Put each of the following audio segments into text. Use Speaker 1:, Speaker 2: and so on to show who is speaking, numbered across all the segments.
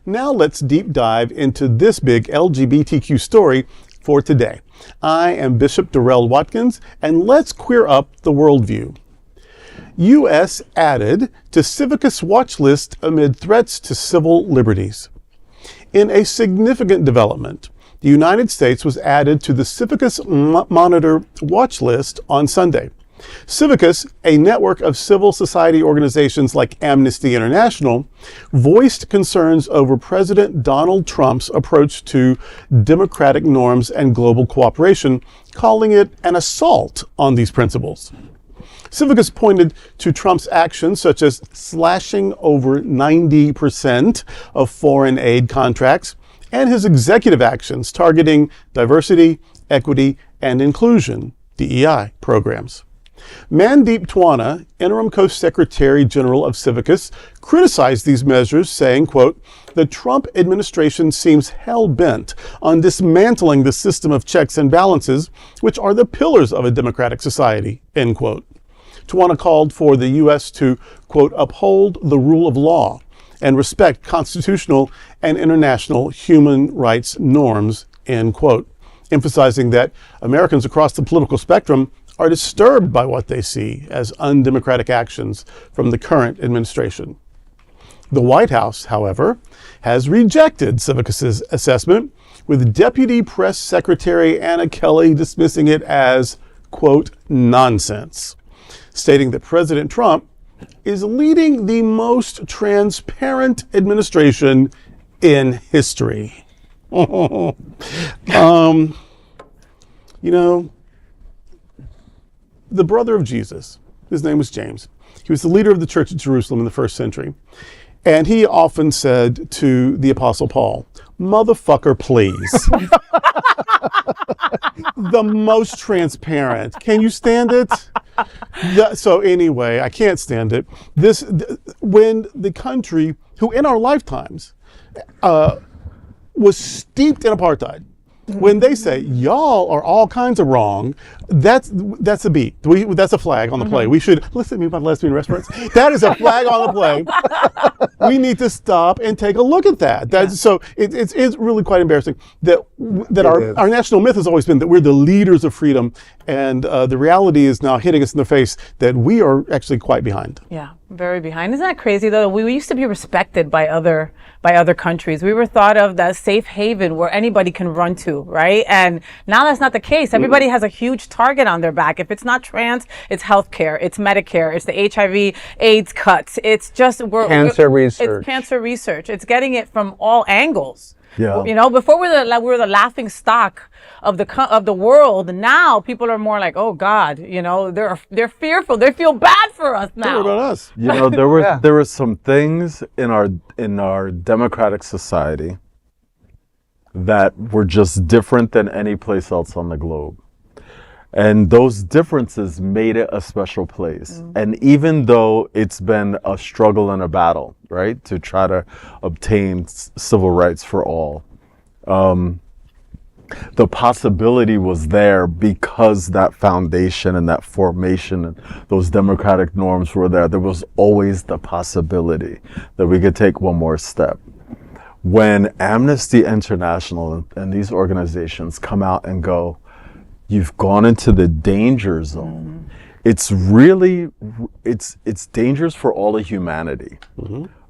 Speaker 1: Now let's deep dive into this big LGBTQ story for today. I am Bishop Darrell Watkins, and let's queer up the worldview. U.S. added to CIVICUS Watchlist amid threats to civil liberties. In a significant development, the United States was added to the CIVICUS Monitor Watchlist on Sunday. CIVICUS, a network of civil society organizations like Amnesty International, voiced concerns over President Donald Trump's approach to democratic norms and global cooperation, calling it an assault on these principles. CIVICUS pointed to Trump's actions such as slashing over 90% of foreign aid contracts and his executive actions targeting diversity, equity, and inclusion, DEI, programs. Mandeep Tiwana, Interim Co-Secretary General of CIVICUS, criticized these measures, saying, quote, "The Trump administration seems hell-bent on dismantling the system of checks and balances, which are the pillars of a democratic society," end quote. Tiwana called for the U.S. to, quote, "uphold the rule of law and respect constitutional and international human rights norms," end quote, emphasizing that Americans across the political spectrum are disturbed by what they see as undemocratic actions from the current administration. The White House, however, has rejected CIVICUS's assessment, with Deputy Press Secretary Anna Kelly dismissing it as, quote, "nonsense," stating that President Trump is leading the most transparent administration in history. You know, the brother of Jesus, his name was James. He was the leader of the Church at Jerusalem in the first century. And he often said to the Apostle Paul, "Motherfucker, please." The most transparent. Can you stand it? So anyway, I can't stand it. When the country, who in our lifetimes was steeped in apartheid, when they say y'all are all kinds of wrong, that's a beat. That's a flag on the play. We should listen to me about lesbian restaurants. That is a flag on the play. We need to stop and take a look at that. So it's really quite embarrassing that our national myth has always been that we're the leaders of freedom, and the reality is now hitting us in the face that we are actually quite behind.
Speaker 2: Yeah, very behind. Isn't that crazy though? We used to be respected by other countries. We were thought of as safe haven where anybody can run to, right? And now that's not the case. Everybody has a huge target on their back. If it's not trans, it's healthcare, it's Medicare, it's the HIV/AIDS cuts. It's just
Speaker 3: cancer research.
Speaker 2: It's cancer research. It's getting it from all angles.
Speaker 3: Yeah.
Speaker 2: You know, before we were the laughing stock of the world. Now people are more like, oh God, you know, they're fearful. They feel bad for us now.
Speaker 1: What about us?
Speaker 4: You know, there were some things in our democratic society that were just different than any place else on the globe. And those differences made it a special place. And even though it's been a struggle and a battle, right, to try to obtain civil rights for all, the possibility was there because that foundation and that formation and those democratic norms were there. There was always the possibility that we could take one more step. When Amnesty International and these organizations come out and go, "You've gone into the danger zone," it's really, it's dangerous for all of humanity.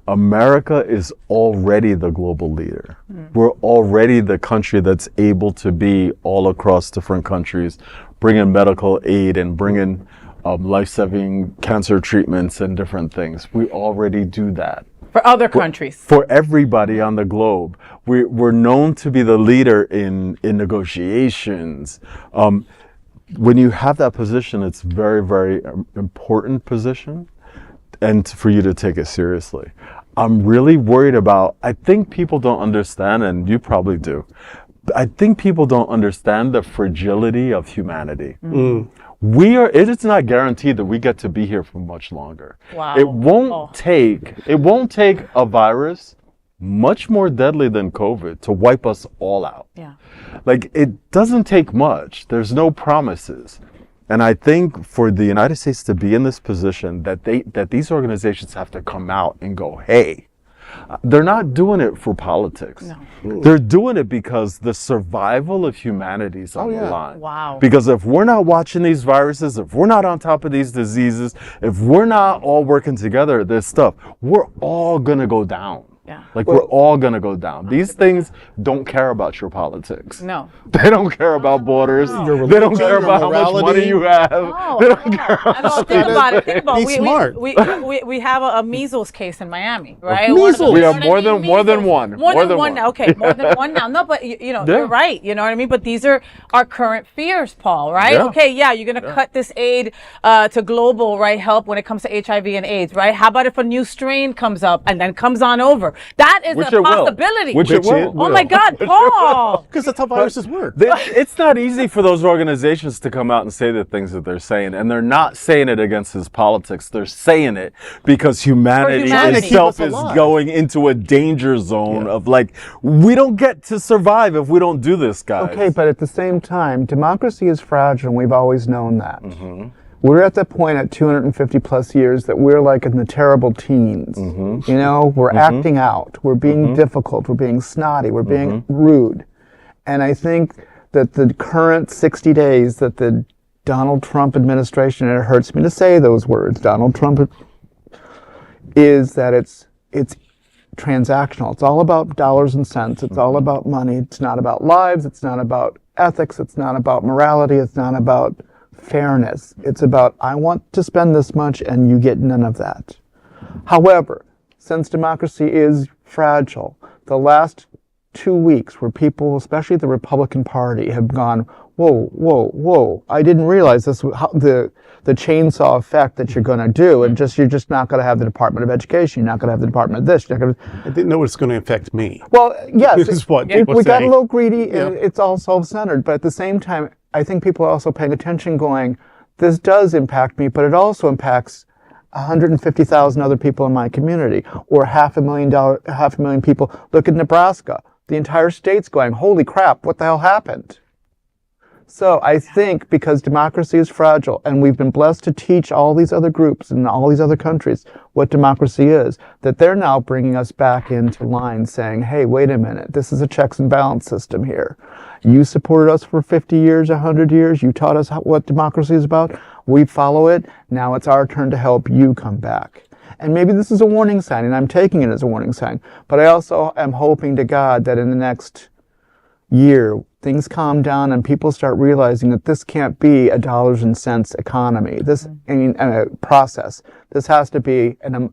Speaker 4: America is already the global leader. We're already the country that's able to be all across different countries, bringing medical aid and bringing life-saving cancer treatments and different things. We already do that.
Speaker 2: For other countries.
Speaker 4: For everybody on the globe. We're known to be the leader in negotiations. When you have that position, it's very, very important position, and for you to take it seriously. I'm really worried about, I think people don't understand, and you probably do, I think people don't understand the fragility of humanity. It is not guaranteed that we get to be here for much longer.
Speaker 2: Wow.
Speaker 4: It won't take a virus much more deadly than COVID to wipe us all out.
Speaker 2: Yeah.
Speaker 4: Like, it doesn't take much. There's no promises. And I think for the United States to be in this position, that these organizations have to come out and go, hey, they're not doing it for politics.
Speaker 2: No.
Speaker 4: They're doing it because the survival of humanity is on the line.
Speaker 2: Wow.
Speaker 4: Because if we're not watching these viruses, if we're not on top of these diseases, if we're not all working together at this stuff, we're all gonna go down.
Speaker 2: Yeah.
Speaker 4: Like we're all gonna go down. These things don't care about your politics.
Speaker 2: No.
Speaker 4: They don't care about borders.
Speaker 1: Your
Speaker 4: They don't
Speaker 1: religion,
Speaker 4: care
Speaker 1: your
Speaker 4: about how much
Speaker 1: morality.
Speaker 4: money you have.
Speaker 2: Oh,
Speaker 4: They don't care
Speaker 2: I know. Think about it. Think about
Speaker 1: Be
Speaker 2: it.
Speaker 1: smart.
Speaker 2: We have a measles case in Miami, right?
Speaker 1: Measles.
Speaker 4: We have more than one.
Speaker 2: More than
Speaker 4: More
Speaker 2: one now. Okay, more than one now. No, but you know, you're right. You know what I mean? But these are our current fears, Paul, right?
Speaker 4: Yeah.
Speaker 2: Okay, yeah, you're going to cut this aid to global, right, help when it comes to HIV and AIDS, right? How about if a new strain comes up and then comes on over? That is
Speaker 4: Which
Speaker 2: a
Speaker 4: it will.
Speaker 2: possibility.
Speaker 4: Which it will.
Speaker 2: Oh my God, Paul!
Speaker 1: Because that's how viruses work.
Speaker 4: It's not easy for those organizations to come out and say the things that they're saying, and they're not saying it against his politics. They're saying it because humanity
Speaker 2: humanity.
Speaker 4: itself
Speaker 1: Keep us
Speaker 4: is
Speaker 1: alive.
Speaker 4: going into a danger zone of like, we don't get to survive if we don't do this, guys.
Speaker 3: Okay, but at the same time, democracy is fragile, and we've always known that.
Speaker 4: Mm-hmm.
Speaker 3: We're at the point at 250 plus years that we're like in the terrible teens.
Speaker 4: Mm-hmm.
Speaker 3: You know, we're acting out, we're being difficult, we're being snotty, we're being rude. And I think that the current 60 days that the Donald Trump administration, and it hurts me to say those words, Donald Trump, is that it's transactional. It's all about dollars and cents. It's all about money. It's not about lives. It's not about ethics. It's not about morality. It's not about fairness. It's about, I want to spend this much and you get none of that. However, since democracy is fragile, the last 2 weeks where people, especially the Republican Party, have gone, whoa, whoa, whoa, I didn't realize this was how the chainsaw effect that you're going to do, and you're just not going to have the Department of Education, you're not going to have the Department of this, you're not going to...
Speaker 1: I didn't know it's going to affect me.
Speaker 3: Well, yes,
Speaker 1: This is what
Speaker 3: we
Speaker 1: people
Speaker 3: got a
Speaker 1: say.
Speaker 3: little greedy, and it's all self-centered, but at the same time, I think people are also paying attention going, this does impact me, but it also impacts 150,000 other people in my community, or 500,000 people. Look at Nebraska. The entire state's going, holy crap, what the hell happened? So I think because democracy is fragile, and we've been blessed to teach all these other groups and all these other countries what democracy is, that they're now bringing us back into line saying, hey, wait a minute, this is a checks and balance system here. You supported us for 50 years, 100 years. You taught us what democracy is about. We follow it. Now it's our turn to help you come back. And maybe this is a warning sign, and I'm taking it as a warning sign. But I also am hoping to God that in the next year, things calm down and people start realizing that this can't be a dollars and cents economy. This, process. This has to be, and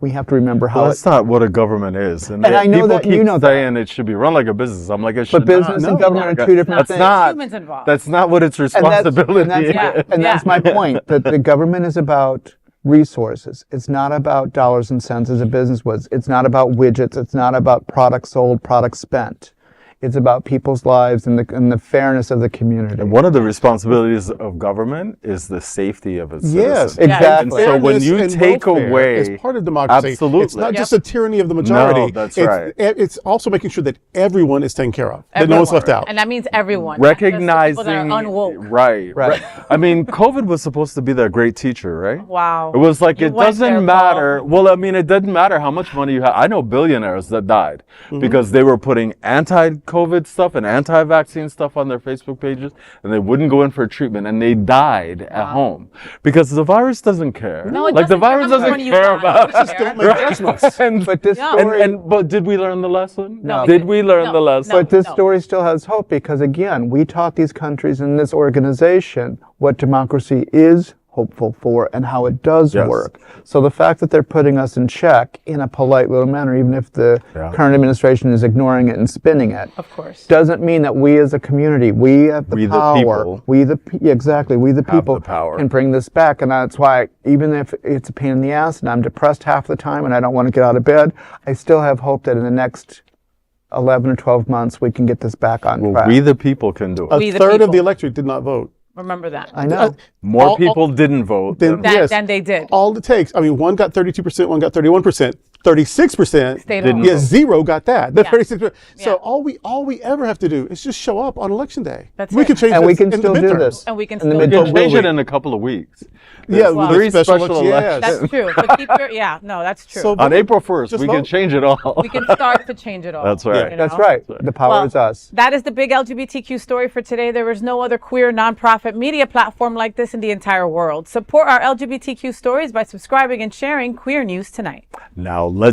Speaker 3: we have to remember how.
Speaker 4: Well, that's not what a government is.
Speaker 3: And I know
Speaker 4: people
Speaker 3: that
Speaker 4: keep
Speaker 3: you know that.
Speaker 4: saying it should be run like a business. I'm like, it should
Speaker 3: But business
Speaker 4: not.
Speaker 3: and government are two different
Speaker 4: That's
Speaker 3: things.
Speaker 4: not.
Speaker 2: Humans involved.
Speaker 4: That's not what its responsibility is.
Speaker 3: And that's my point. That the government is about resources. It's not about dollars and cents as a business was. It's not about widgets. It's not about products sold, products spent. It's about people's lives and the fairness of the community.
Speaker 4: And one of the responsibilities of government is the safety of its
Speaker 1: Yes,
Speaker 4: citizens.
Speaker 3: exactly.
Speaker 4: And so when
Speaker 1: Fairness
Speaker 4: you
Speaker 1: and
Speaker 4: take
Speaker 1: welfare
Speaker 4: away,
Speaker 1: is part of democracy.
Speaker 4: Absolutely.
Speaker 1: It's not just a tyranny of the majority.
Speaker 4: No, that's
Speaker 1: it's,
Speaker 4: right.
Speaker 1: It's also making sure that everyone is taken care of. That no one's left out.
Speaker 2: And that means everyone. not just the people
Speaker 4: recognizing,
Speaker 2: that are unwoke.
Speaker 4: right. I mean, COVID was supposed to be that great teacher, right?
Speaker 2: Wow.
Speaker 4: It was like,
Speaker 2: You
Speaker 4: it
Speaker 2: went there,
Speaker 4: doesn't matter. Well, I mean, it doesn't matter how much money you have. I know billionaires that died because they were putting anti-COVID stuff and anti-vaccine stuff on their Facebook pages, and they wouldn't go in for treatment, and they died at home because the virus doesn't care.
Speaker 2: No, it
Speaker 4: like the
Speaker 2: doesn't care
Speaker 4: virus
Speaker 2: how much
Speaker 4: doesn't
Speaker 2: money you
Speaker 4: care
Speaker 2: got.
Speaker 4: about
Speaker 2: It doesn't
Speaker 4: us.
Speaker 2: care.
Speaker 1: Don't make judgments.
Speaker 4: And,
Speaker 3: But this
Speaker 2: No.
Speaker 3: story,
Speaker 4: but did we learn the lesson?
Speaker 2: No, we
Speaker 4: Did
Speaker 2: didn't.
Speaker 4: we learn
Speaker 2: No,
Speaker 4: the lesson?
Speaker 2: no.
Speaker 3: but this story still has hope because, again, we taught these countries in this organization what democracy is hopeful for and how it does
Speaker 4: Yes.
Speaker 3: work. So the fact that they're putting us in check in a polite little manner, even if the
Speaker 4: Yeah.
Speaker 3: current administration is ignoring it and spinning it,
Speaker 2: Of course.
Speaker 3: doesn't mean that we as a community, we have the
Speaker 4: We the
Speaker 3: power,
Speaker 4: people
Speaker 3: we the people
Speaker 4: the power.
Speaker 3: can bring this back. And that's why, even if it's a pain in the ass and I'm depressed half the time and I don't want to get out of bed, I still have hope that in the next 11 or 12 months we can get this back on track.
Speaker 4: We the people can do it.
Speaker 2: We
Speaker 1: A
Speaker 2: the
Speaker 1: third of
Speaker 2: people.
Speaker 1: the electorate did not vote.
Speaker 2: Remember that.
Speaker 3: I know.
Speaker 4: More people didn't vote.
Speaker 1: Then,
Speaker 2: That-
Speaker 1: yes,
Speaker 2: than they did.
Speaker 1: All it takes. I mean, one got 32%, one got 31%. 36%.
Speaker 2: Stayed home.
Speaker 1: Yeah, 0 got that. The
Speaker 2: Yeah.
Speaker 1: 36%. So
Speaker 2: Yeah.
Speaker 1: all we ever have to do is just show up on election day.
Speaker 2: That's
Speaker 1: we
Speaker 2: it.
Speaker 1: can change
Speaker 3: And
Speaker 1: this
Speaker 3: we can
Speaker 1: in the
Speaker 3: still do
Speaker 1: midterms.
Speaker 3: this.
Speaker 2: And we can
Speaker 3: In the
Speaker 2: still
Speaker 4: We
Speaker 3: midterm.
Speaker 2: do
Speaker 4: can
Speaker 2: it.
Speaker 4: change it in a couple of weeks.
Speaker 1: Yeah,
Speaker 2: Well,
Speaker 1: with
Speaker 4: three
Speaker 1: special
Speaker 4: special
Speaker 1: elections.
Speaker 4: elections.
Speaker 2: That's true. But keep your, yeah, no, that's true.
Speaker 1: So
Speaker 4: On April 1st,
Speaker 1: Just
Speaker 4: we can
Speaker 1: vote.
Speaker 4: change it all.
Speaker 2: We can start to change it all.
Speaker 4: That's right.
Speaker 2: you know?
Speaker 3: That's right. The power
Speaker 2: Well,
Speaker 3: is us.
Speaker 2: That is the big LGBTQ story for today. There is no other queer nonprofit media platform like this in the entire world. Support our LGBTQ stories by subscribing and sharing Queer News Tonight.
Speaker 4: Now